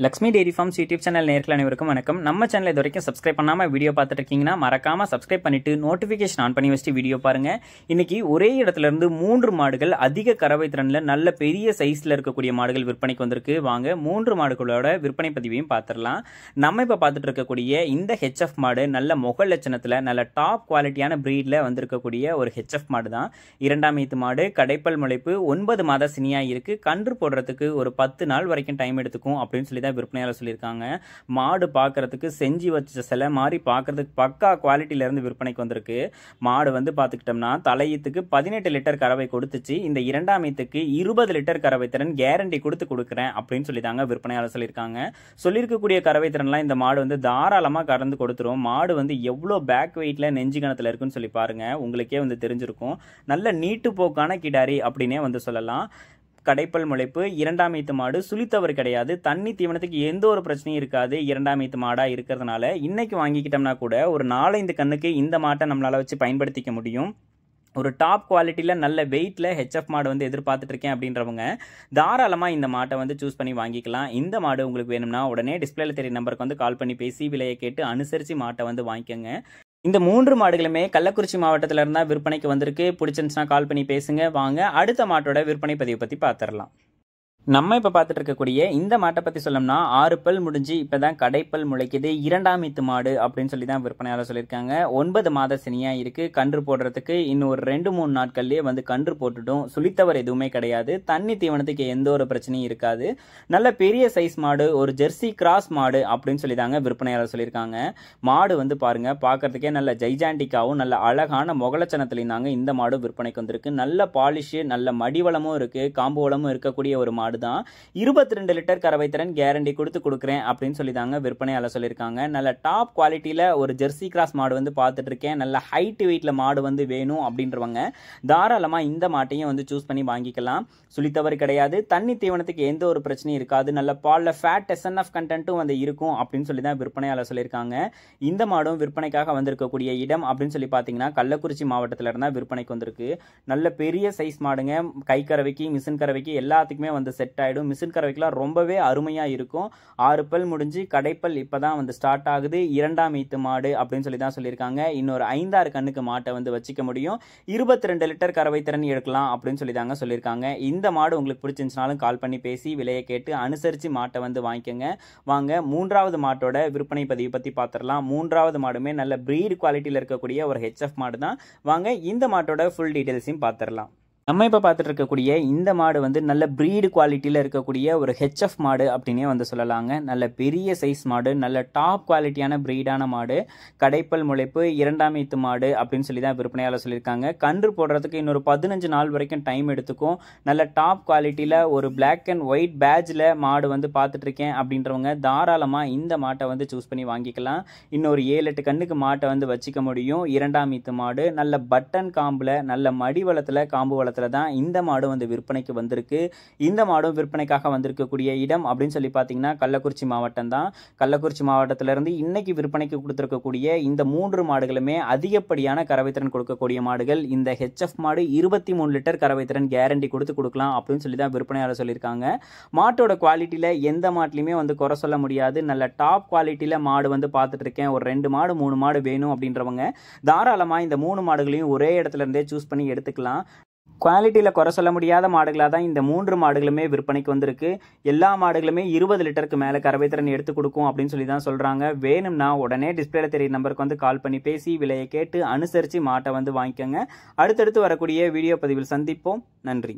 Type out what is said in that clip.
Lakshmi dairy farms YouTube channel நேயர்கள் அனைவருக்கும் வணக்கம். நம்ம சேனல் இது வரைக்கும் சப்ஸ்கிரைப் பண்ணாம வீடியோ பார்த்துட்டு இருக்கீங்கன்னா மறக்காம சப்ஸ்கிரைப் பண்ணிட்டு நோட்டிஃபிகேஷன் ஆன் பண்ணி வச்சுட்டு வீடியோ பாருங்க. இன்னைக்கு ஒரே இடத்துல இருந்து 3 மாடுகள் அதிக கறவை திறன்ல நல்ல பெரிய சைஸ்ல இருக்கக்கூடிய மாடுகள் விற்பனைக்கு வந்திருக்கு. வாங்க 3 மாடுகளோட விற்பனை பதிவையும் பார்த்துடலாம். நம்ம இப்ப பார்த்துட்டு இருக்கக்கூடிய இந்த ஹெச்எஃப் மாடு நல்ல முக லட்சணத்துல நல்ல டாப் குவாலிட்டியான பிரீட்ல வந்திருக்கக்கூடிய ஒரு ஹெச்எஃப் மாடு தான். 2ஆம் ஈத்து மாடு, கடைப்பல் முளைப்பு, 9 மாத சினியா இருக்கு. கன்று போடுறதுக்கு ஒரு 10 நாள் வரைக்கும் டைம் எடுத்துக்கும் அப்படின்னு சொல்லி விற்பனையாளர் சொல்லியிருக்காங்க. மாடு பார்க்கறதுக்கு செஞ்சு வச்ச சில மாதிரி பார்க்கறதுக்கு பக்கா குவாலிட்டியில இருந்து விற்பனைக்கு வந்திருக்கு. மாடு வந்து பார்த்துக்கிட்டோம்னா தலையீத்துக்கு 18 லிட்டர் கறவை கொடுத்துச்சு. இந்த 2ஆம் ஈத்துக்கு 20 லிட்டர் கறவை திறன் கேரண்டி கொடுக்குறேன் அப்படின்னு சொல்லி தாங்க விற்பனையாளர் சொல்லியிருக்காங்க. சொல்லியிருக்கக்கூடிய கறவை திறன்லாம் இந்த மாடு வந்து தாராளமாக கறந்து கொடுத்துரும். மாடு வந்து எவ்வளோ பேக் வெயிட்ல நெஞ்சு கணத்துல இருக்குன்னு சொல்லி பாருங்க, உங்களுக்கே வந்து தெரிஞ்சிருக்கும். நல்ல நீட்டு போக்கான கிடாரி அப்படின்னே வந்து சொல்லலாம். கடைப்பல் முளைப்பு, 2ஆம் ஈத்து மாடு, சுழித்தவர் கிடையாது. தண்ணி தீவனத்துக்கு எந்த ஒரு பிரச்சனையும் இருக்காது. 2ஆம் ஈத்து மாடா இருக்கிறதுனால இன்னைக்கு வாங்கிக்கிட்டோம்னா கூட ஒரு 4-5 கண்ணுக்கு இந்த மாட்டை நம்மளால வச்சு பயன்படுத்திக்க முடியும். ஒரு டாப் குவாலிட்டியில் நல்ல வெயிட்டில் ஹெச்எஃப் மாடு வந்து எதிர்பார்த்துட்டு இருக்கேன் அப்படின்றவங்க தாராளமாக இந்த மாட்டை வந்து சூஸ் பண்ணி வாங்கிக்கலாம். இந்த மாடு உங்களுக்கு வேணும்னா உடனே டிஸ்பிளேல தெரிய நம்பருக்கு வந்து கால் பண்ணி பேசி விலையை கேட்டு அனுசரித்து மாட்டை வந்து வாங்கிக்கோங்க. இந்த 3 மாடுகளுமே கள்ளக்குறிச்சி மாவட்டத்தில் இருந்தால் விற்பனைக்கு வந்திருக்கு. பிடிச்சிருந்துச்சுன்னா கால் பண்ணி பேசுங்க. வாங்க அடுத்த மாட்டோட விற்பனை பதிவை பற்றி பார்த்துடலாம். நம்ம இப்போ பார்த்துட்டு இருக்கக்கூடிய இந்த மாட்டை பற்றி சொல்லணும்னா 6 பல் முடிஞ்சு இப்போ தான் கடைப்பல் முளைக்குது. 2ஆம் ஈத்து மாடு அப்படின்னு சொல்லி தான் விற்பனையாளர் சொல்லியிருக்காங்க. 9 மாத சினியா இருக்குது. கன்று போடுறதுக்கு இன்னும் ஒரு 2-3 நாட்கள்லேயே வந்து கன்று போட்டுடும். சுழித்தவர் எதுவுமே கிடையாது. தண்ணி தீவனத்துக்கு எந்த ஒரு பிரச்சனையும் இருக்காது. நல்ல பெரிய சைஸ் மாடு, ஒரு ஜெர்சி கிராஸ் மாடு அப்படின்னு சொல்லி தாங்க விற்பனையாளர் சொல்லியிருக்காங்க. மாடு வந்து பாருங்க, பார்க்கறதுக்கே நல்ல ஜைஜாண்டிக்காவும் நல்ல அழகான முகலட்சணத்துலையும் தாங்க இந்த மாடு விற்பனைக்கு வந்திருக்கு. நல்ல பாலிஷு, நல்ல மடிவளமும் இருக்குது, காம்பு வளமும் இருக்கக்கூடிய ஒரு மாடு தான். 22 லிட்டர் கறவை திறன் கேரண்டி கொடுக்குறேன் அப்படின்னு சொல்லி தாங்க விற்பனையாளர் சொல்லியிருக்காங்க. நல்ல டாப் குவாலிட்டியில ஒரு ஜெர்சி கிராஸ் மாடு வந்து பார்த்துட்டு இருக்கேன். நல்ல ஹைட் வெயிட்ல மாடு வந்து வேணும் அப்படின்றவங்க தாராளமா இந்த மாட்டையும் வந்து சூஸ் பண்ணி வாங்கிக்கலாம். சுழித்தவர் கிடையாது. தண்ணி தீவனத்துக்கு எந்த ஒரு பிரச்சனையும் இருக்காது. நல்ல பால்ல ஃபேட் எஸ்என்எஃப் கண்டென்ட்டும் வந்து இருக்கும் அப்படின்னு சொல்லி தான் விற்பனையாளர் சொல்லியிருக்காங்க. இந்த மாடும் விற்பனைக்காக வந்திருக்கக்கூடிய இடம் அப்படின்னு சொல்லி பார்த்தீங்கன்னா கள்ளக்குறிச்சி மாவட்டத்தில் இருந்தால் விற்பனைக்கு வந்திருக்கு. நல்ல பெரிய சைஸ் மாடுங்க. கை கறவைக்கு, மிஷின் கறவைக்கு எல்லாத்துக்குமே வந்து செட் ஆயிடும். மிஷின் கறவைக்குலாம் ரொம்பவே அருமையா இருக்கும். 6 பல் முடிஞ்சு கடைப்பல் இப்பதான் வந்து ஸ்டார்ட் ஆகுது. 2ஆம் ஈத்து மாடு அப்படின்னு சொல்லி தான் சொல்லியிருக்காங்க. இன்னொரு 5-6 கண்ணுக்கு மாட்டை வந்து வச்சுக்க முடியும். 22 லிட்டர் கறவை திறன் எடுக்கலாம் அப்படின்னு சொல்லி தாங்க சொல்லியிருக்காங்க. இந்த மாடு உங்களுக்கு பிடிச்சிருந்துச்சுனாலும் கால் பண்ணி பேசி விலையை கேட்டு அனுசரித்து மாட்டை வந்து வாங்கிக்கோங்க. வாங்க 3ஆவது மாட்டோட விற்பனை பதிவு பற்றி பார்த்துடலாம். 3ஆவது மாடுமே நல்ல பிரீட் குவாலிட்டியில் இருக்கக்கூடிய ஒரு ஹெச்எஃப் மாடு தான். வாங்க இந்த மாட்டோட ஃபுல் டீட்டெயில்ஸையும் பார்த்துடலாம். நம்ம இப்போ பார்த்துட்டு இருக்கக்கூடிய இந்த மாடு வந்து நல்ல பிரீடு குவாலிட்டியில் இருக்கக்கூடிய ஒரு ஹெச்எஃப் மாடு அப்படின்னே வந்து சொல்லலாங்க. நல்ல பெரிய சைஸ் மாடு, நல்ல டாப் குவாலிட்டியான பிரீடான மாடு. கடைப்பல் முளைப்பு, 2ஆம் ஈத்து மாடு அப்படின்னு சொல்லி தான் விற்பனையாளர் சொல்லியிருக்காங்க. கன்று போடுறதுக்கு இன்னொரு 15 நாள் வரைக்கும் டைம் எடுத்துக்கும். நல்ல டாப் குவாலிட்டியில் ஒரு பிளாக் அண்ட் ஒயிட் பேட்ஜில் மாடு வந்து பார்த்துட்டு இருக்கேன் அப்படின்றவங்க தாராளமாக இந்த மாட்டை வந்து சூஸ் பண்ணி வாங்கிக்கலாம். இன்னொரு 7-8 கண்ணுக்கு மாட்டை வந்து வச்சுக்க முடியும். 2ஆம் ஈத்து மாடு நல்ல பட்டன் காம்பில், நல்ல மடிவளத்தில், காம்பு வளத்தில் தான் இந்த மாடு வந்து விற்பனைக்கு வந்திருக்கு. இந்த மாடும் விற்பனைக்காக வந்திருக்கக்கூடிய இடம் அப்படின்னு சொல்லி பார்த்தீங்கன்னா கள்ளக்குறிச்சி மாவட்டம் தான். கள்ளக்குறிச்சி மாவட்டத்திலிருந்து இன்னைக்கு விற்பனைக்கு கொடுத்துருக்கக்கூடிய இந்த 3 மாடுகளுமே அதிகப்படியான கறவைத்திறன் கொடுக்கக்கூடிய மாடுகள். இந்த ஹெச்எஃப் மாடு 23 லிட்டர் கறவைத்திறன் கேரண்டி கொடுக்கலாம் அப்படின்னு சொல்லி தான் விற்பனையாளர் சொல்லியிருக்காங்க. மாட்டோட குவாலிட்டியில் எந்த மாட்டிலையுமே வந்து குறை சொல்ல முடியாது. நல்ல டாப் குவாலிட்டியில் மாடு வந்து பார்த்துட்டு இருக்கேன். ஒரு 2 மாடு 3 மாடு வேணும் அப்படின்றவங்க தாராளமாக இந்த 3 மாடுகளையும் ஒரே இடத்துல இருந்தே சூஸ் பண்ணி எடுத்துக்கலாம். குவாலிட்டியில் குறை சொல்ல முடியாத மாடுகளாக தான் இந்த 3 மாடுகளுமே விற்பனைக்கு வந்திருக்கு. எல்லா மாடுகளுமே 20 லிட்டருக்கு மேலே கறவைத்திறன் எடுத்து கொடுக்கும் அப்படின்னு சொல்லி தான் சொல்கிறாங்க. வேணும்னா உடனே டிஸ்பிளேல தெரிய நம்பருக்கு வந்து கால் பண்ணி பேசி விலையை கேட்டு அனுசரித்து மாட்டை வந்து வாங்கிக்கோங்க. அடுத்தடுத்து வரக்கூடிய வீடியோ பதிவில் சந்திப்போம். நன்றி.